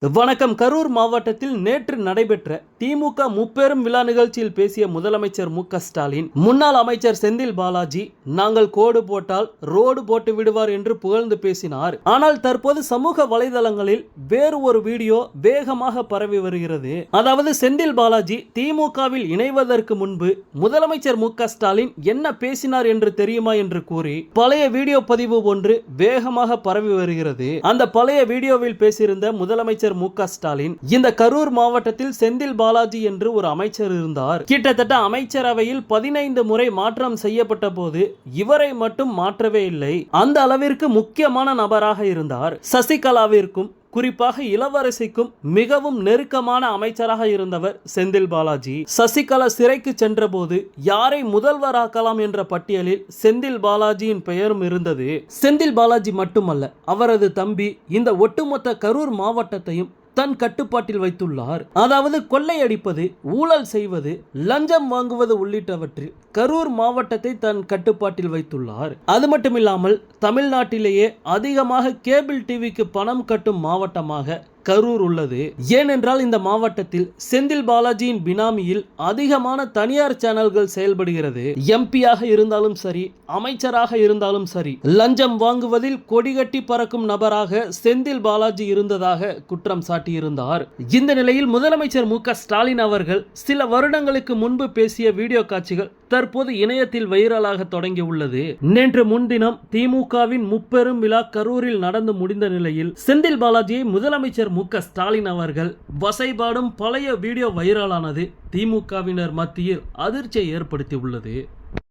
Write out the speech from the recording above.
வணக்கம். கரூர் மாவட்டத்தில் நேற்று நடைபெற்ற திமுக முப்பெரும் விழா நிகழ்ச்சியில் பேசிய முதலமைச்சர் மு க ஸ்டாலின், முன்னாள் அமைச்சர் செந்தில் பாலாஜி நாங்கள் கோடு போட்டால் ரோடு போட்டு விடுவார் என்று புகழ்ந்து பேசினார். ஆனால் தற்போது சமூக வலைதளங்களில் வேறு ஒரு வீடியோ வேகமாக பரவி வருகிறது. அதாவது செந்தில் பாலாஜி திமுகவில் இணைவதற்கு முன்பு முதலமைச்சர் மு க ஸ்டாலின் என்ன பேசினார் என்று தெரியுமா என்று கூறி பழைய வீடியோ பதிவு ஒன்று வேகமாக பரவி வருகிறது. அந்த பழைய வீடியோவில் பேசியிருந்த முதலமைச்சர் மு க ஸ்டாலின், இந்த கரூர் மாவட்டத்தில் செந்தில் பாலாஜி என்று ஒரு அமைச்சர் இருந்தார். கிட்டத்தட்ட அமைச்சரவையில் 15 முறை மாற்றம் செய்யப்பட்ட போது இவரை மட்டும் மாற்றவே இல்லை. அந்த அளவிற்கு முக்கியமான நபராக இருந்தார். சசிகலாவிற்கும் குறிப்பாக இளவரசிக்கும் மிகவும் நெருக்கமான அமைச்சராக இருந்தவர் செந்தில் பாலாஜி. சசிகலா சிறைக்கு சென்ற போது யாரை முதல்வராக்கலாம் என்ற பட்டியலில் செந்தில் பாலாஜியின் பெயரும் இருந்தது. செந்தில் பாலாஜி மட்டுமல்ல, அவரது தம்பி இந்த ஒட்டுமொத்த கரூர் மாவட்டத்தையும் தன் கட்டுப்பாட்டில் வைத்துள்ளார். அதாவது கொள்ளையடிப்பது, ஊழல் செய்வது, லஞ்சம் வாங்குவது உள்ளிட்டவற்றில் கரூர் மாவட்டத்தை தன் கட்டுப்பாட்டில் வைத்துள்ளார். அது மட்டுமில்லாமல் தமிழ்நாட்டிலேயே அதிகமாக கேபிள் டிவிக்கு பணம் கட்டும் மாவட்டமாக கரூர் உள்ளது. ஏனென்றால் இந்த மாவட்டத்தில் செந்தில் பாலாஜியின் பினாமியில் அதிகமான தனியார் சேனல்கள் செயல்படுகிறது. எம்பியாக இருந்தாலும் சரி, அமைச்சராக இருந்தாலும் சரி, லஞ்சம் வாங்குவதில் கொடிகட்டி பறக்கும் நபராக செந்தில் பாலாஜி இருந்ததாக குற்றம் சாட்டியிருந்தார். இந்த நிலையில் முதலமைச்சர் மு க ஸ்டாலின் அவர்கள் சில வருடங்களுக்கு முன்பு பேசிய வீடியோ காட்சிகள் தற்போது இணையத்தில் வைரலாக தொடங்கி உள்ளது. நேற்று முன்தினம் திமுகவின் முப்பெரும் விழா கரூரில் நடந்து முடிந்த நிலையில் செந்தில் பாலாஜியை முதலமைச்சர் மு க ஸ்டாலின் அவர்கள் வசைபாடும் பழைய வீடியோ வைரலானது திமுகவினர் மத்தியில் அதிர்ச்சியை ஏற்படுத்தி உள்ளது.